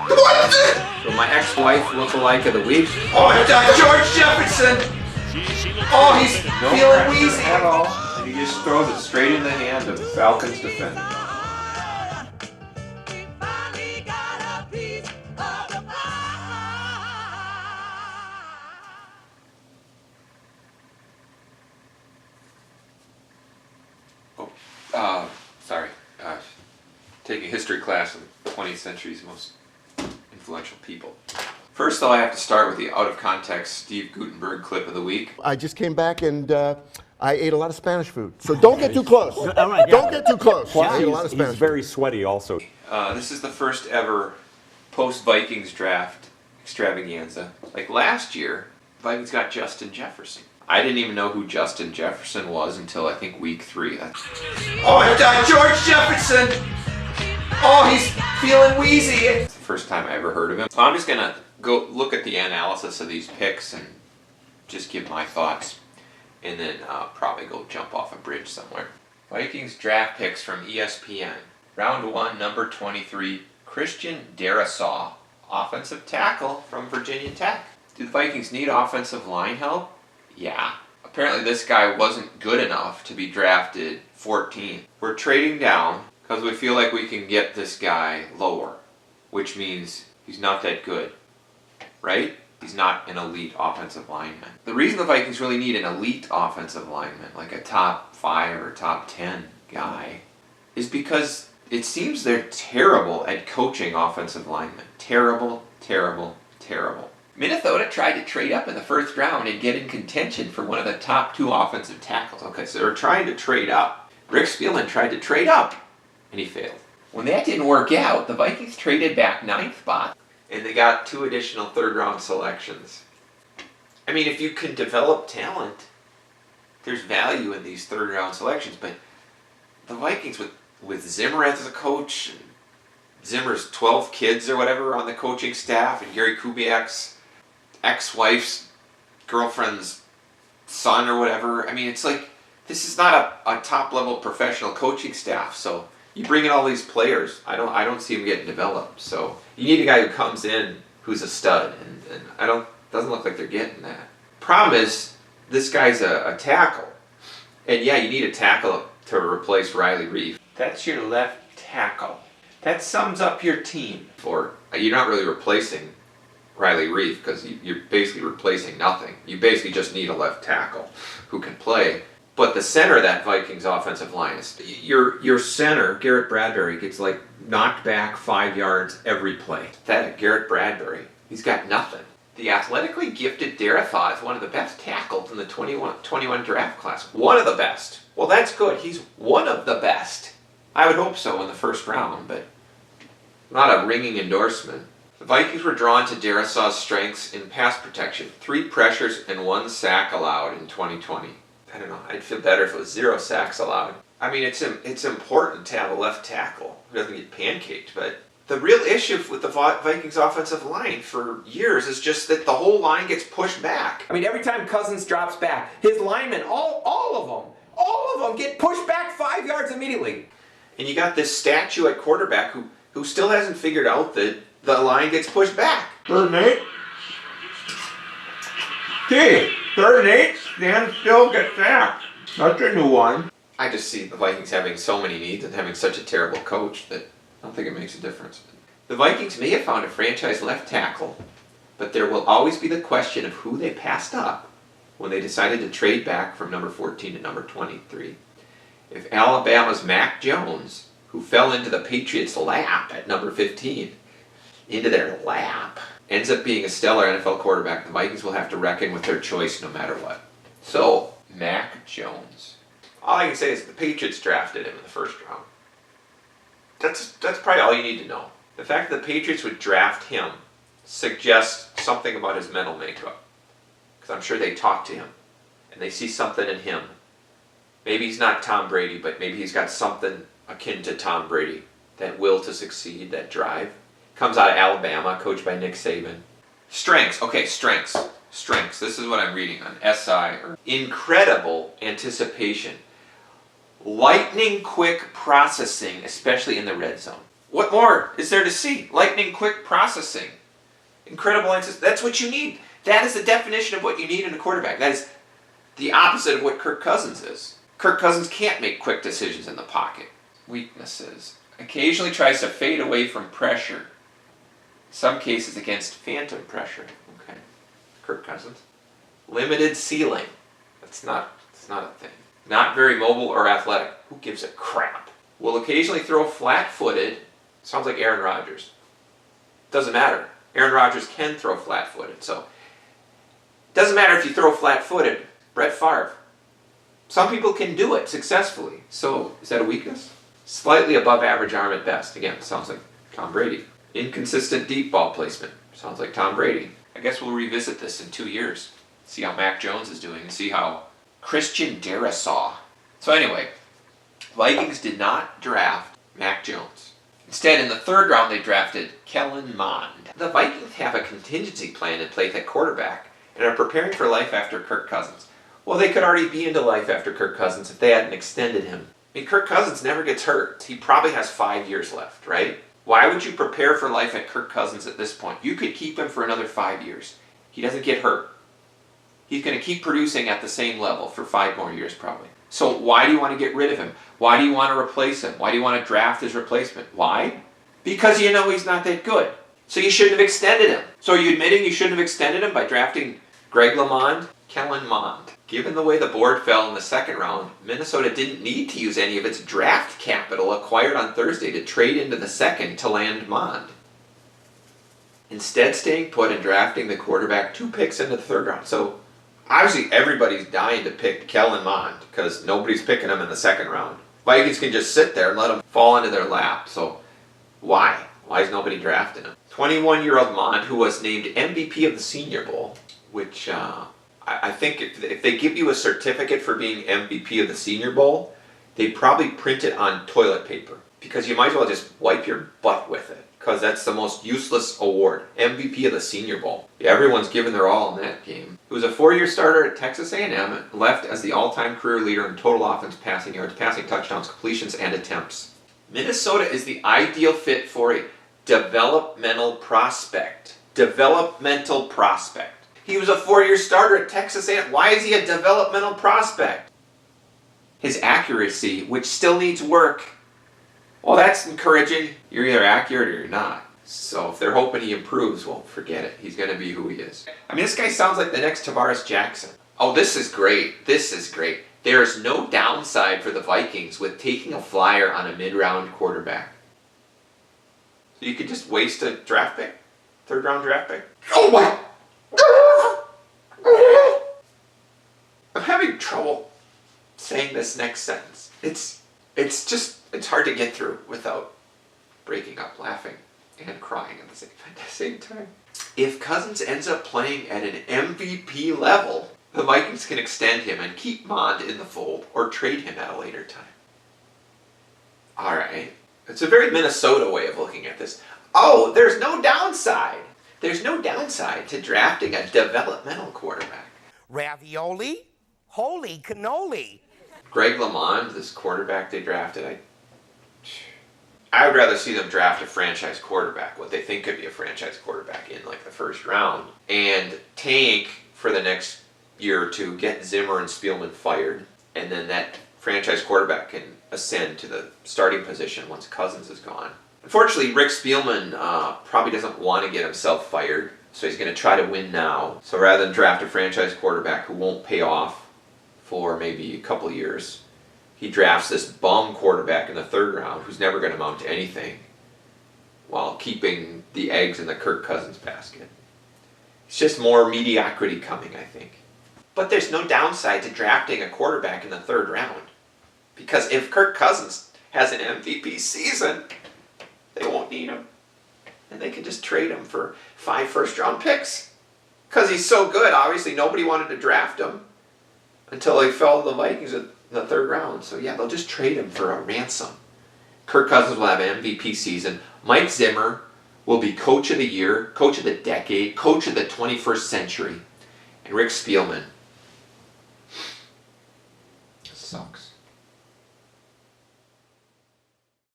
What the? So my ex-wife lookalike of the week. Oh, George Jefferson! Oh, he's feeling wheezy at all. And he just throws it straight in the hand of Falcons defender. Sorry. Taking a history class of the 20th century's most influential people. First, though, I have to start with the out-of-context Steve Gutenberg clip of the week. I just came back and I ate a lot of Spanish food. So don't get too close. Don't get too close. Plus, I ate a lot of Spanish he's very sweaty also. This is the first ever post-Vikings draft extravaganza. Like last year, Vikings got Justin Jefferson. I didn't even know who Justin Jefferson was until I think week 3. Oh, George Jefferson! Oh, he's feeling wheezy. It's the first time I ever heard of him. So I'm just gonna go look at the analysis of these picks and just give my thoughts, and then probably go jump off a bridge somewhere. Vikings draft picks from ESPN. Round 1, number 23, Christian Darrisaw, offensive tackle from Virginia Tech. Do the Vikings need offensive line help? Yeah. Apparently this guy wasn't good enough to be drafted 14th. We're trading down because we feel like we can get this guy lower, which means he's not that good, right? He's not an elite offensive lineman. The reason the Vikings really need an elite offensive lineman, like a top 5 or top 10 guy, is because it seems they're terrible at coaching offensive linemen. Terrible, terrible, terrible. Minnesota tried to trade up in the first round and get in contention for one of the top 2 offensive tackles. Okay, so they're trying to trade up. Rick Spielman tried to trade up, and he failed. When that didn't work out, the Vikings traded back 9th spot, and they got 2 additional third-round selections. I mean, if you can develop talent, there's value in these third-round selections, but the Vikings, with Zimmer as a coach, and Zimmer's 12 kids or whatever on the coaching staff, and Gary Kubiak's ex-wife's girlfriend's son or whatever. I mean, it's like, this is not a top-level professional coaching staff, so you bring in all these players, I don't see them getting developed. So you need a guy who comes in who's a stud, and doesn't look like they're getting that. Problem is, this guy's a tackle, and yeah, you need a tackle to replace Riley Reef. That's your left tackle. That sums up your team. You're not really replacing Riley Reef because you're basically replacing nothing. You basically just need a left tackle who can play. But the center of that Vikings offensive line is your center, Garrett Bradbury, gets like knocked back 5 yards every play. That Garrett Bradbury, he's got nothing. The athletically gifted Darrisaw is one of the best tackles in the 21 draft class. One of the best. Well, that's good. He's one of the best. I would hope so in the first round, but not a ringing endorsement. The Vikings were drawn to Darrisaw's strengths in pass protection. 3 pressures and 1 sack allowed in 2020. I don't know, I'd feel better if it was 0 sacks allowed. I mean, it's important to have a left tackle who doesn't get pancaked, but the real issue with the Vikings offensive line for years is just that the whole line gets pushed back. I mean, every time Cousins drops back, his linemen, all of them get pushed back 5 yards immediately. And you got this statue at quarterback who still hasn't figured out that the line gets pushed back. 3rd and 8. Okay, 3rd and 8, Dan still gets sacked. That's a new one. I just see the Vikings having so many needs and having such a terrible coach that I don't think it makes a difference. The Vikings may have found a franchise left tackle, but there will always be the question of who they passed up when they decided to trade back from number 14 to number 23. If Alabama's Mac Jones, who fell into the Patriots' lap at number 15, into their lap, ends up being a stellar NFL quarterback, the Vikings will have to reckon with their choice no matter what. So, Mac Jones. All I can say is the Patriots drafted him in the first round. That's probably all you need to know. The fact that the Patriots would draft him suggests something about his mental makeup. Because I'm sure they talk to him, and they see something in him. Maybe he's not Tom Brady, but maybe he's got something akin to Tom Brady. That will to succeed, that drive. Comes out of Alabama, coached by Nick Saban. Strengths. Okay, strengths. Strengths. This is what I'm reading on SI. Incredible anticipation. Lightning quick processing, especially in the red zone. What more is there to see? Lightning quick processing. Incredible answers. That's what you need. That is the definition of what you need in a quarterback. That is the opposite of what Kirk Cousins is. Kirk Cousins can't make quick decisions in the pocket. Weaknesses. Occasionally tries to fade away from pressure. Some cases against phantom pressure. Okay. Kirk Cousins. Limited ceiling. It's not a thing. Not very mobile or athletic. Who gives a crap? Will occasionally throw flat-footed. Sounds like Aaron Rodgers. Doesn't matter. Aaron Rodgers can throw flat-footed, so doesn't matter if you throw flat-footed. Brett Favre. Some people can do it successfully. So is that a weakness? Slightly above average arm at best. Again, sounds like Tom Brady. Inconsistent deep ball placement. Sounds like Tom Brady. I guess we'll revisit this in 2 years. See how Mac Jones is doing and see how Christian Darrisaw. So anyway, Vikings did not draft Mac Jones. Instead, in the 3rd round, they drafted Kellen Mond. The Vikings have a contingency plan in place at quarterback and are preparing for life after Kirk Cousins. Well, they could already be into life after Kirk Cousins if they hadn't extended him. I mean, Kirk Cousins never gets hurt. He probably has 5 years left, right? Why would you prepare for life at Kirk Cousins at this point? You could keep him for another 5 years. He doesn't get hurt. He's going to keep producing at the same level for 5 more years probably. So why do you want to get rid of him? Why do you want to replace him? Why do you want to draft his replacement? Why? Because you know he's not that good. So you shouldn't have extended him. So are you admitting you shouldn't have extended him by drafting Greg Lamond? Kellen Mond. Given the way the board fell in the 2nd round, Minnesota didn't need to use any of its draft capital acquired on Thursday to trade into the 2nd to land Mond. Instead, staying put and drafting the quarterback 2 picks into the 3rd round. So obviously everybody's dying to pick Kellen Mond because nobody's picking him in the 2nd round. Vikings can just sit there and let him fall into their lap. So why? Why is nobody drafting him? 21-year-old Mond, who was named MVP of the Senior Bowl, which I think if they give you a certificate for being MVP of the Senior Bowl, they probably print it on toilet paper because you might as well just wipe your butt with it because that's the most useless award. MVP of the Senior Bowl. Yeah, everyone's given their all in that game. He was a 4-year starter at Texas A&M and left as the all-time career leader in total offense, passing yards, passing touchdowns, completions, and attempts. Minnesota is the ideal fit for a developmental prospect. Developmental prospect. He was a 4-year starter at Texas A&M. Why is he a developmental prospect? His accuracy, which still needs work, well, that's encouraging. You're either accurate or you're not. So if they're hoping he improves, well, forget it. He's going to be who he is. I mean, this guy sounds like the next Tavares Jackson. Oh, this is great. This is great. There is no downside for the Vikings with taking a flyer on a mid-round quarterback. So you could just waste a draft pick? 3rd round draft pick? Oh my! I'm having trouble saying this next sentence. It's hard to get through without breaking up, laughing, and crying at the same time. If Cousins ends up playing at an MVP level, the Vikings can extend him and keep Mond in the fold or trade him at a later time. Alright. It's a very Minnesota way of looking at this. Oh, there's no downside. There's no downside to drafting a developmental quarterback. Ravioli? Holy cannoli. Greg Lamond, this quarterback they drafted, I would rather see them draft a franchise quarterback, what they think could be a franchise quarterback in like the 1st round, and tank for the next year or 2, get Zimmer and Spielman fired, and then that franchise quarterback can ascend to the starting position once Cousins is gone. Unfortunately, Rick Spielman probably doesn't want to get himself fired, so he's going to try to win now. So rather than draft a franchise quarterback who won't pay off for maybe a couple years, he drafts this bum quarterback in the 3rd round who's never going to amount to anything while keeping the eggs in the Kirk Cousins basket. It's just more mediocrity coming, I think. But there's no downside to drafting a quarterback in the 3rd round. Because if Kirk Cousins has an MVP season, they won't need him. And they can just trade him for 5 first-round picks. Because he's so good, obviously nobody wanted to draft him until they fell to the Vikings in the 3rd round. So yeah, they'll just trade him for a ransom. Kirk Cousins will have an MVP season. Mike Zimmer will be Coach of the Year, Coach of the Decade, Coach of the 21st Century. And Rick Spielman sucks.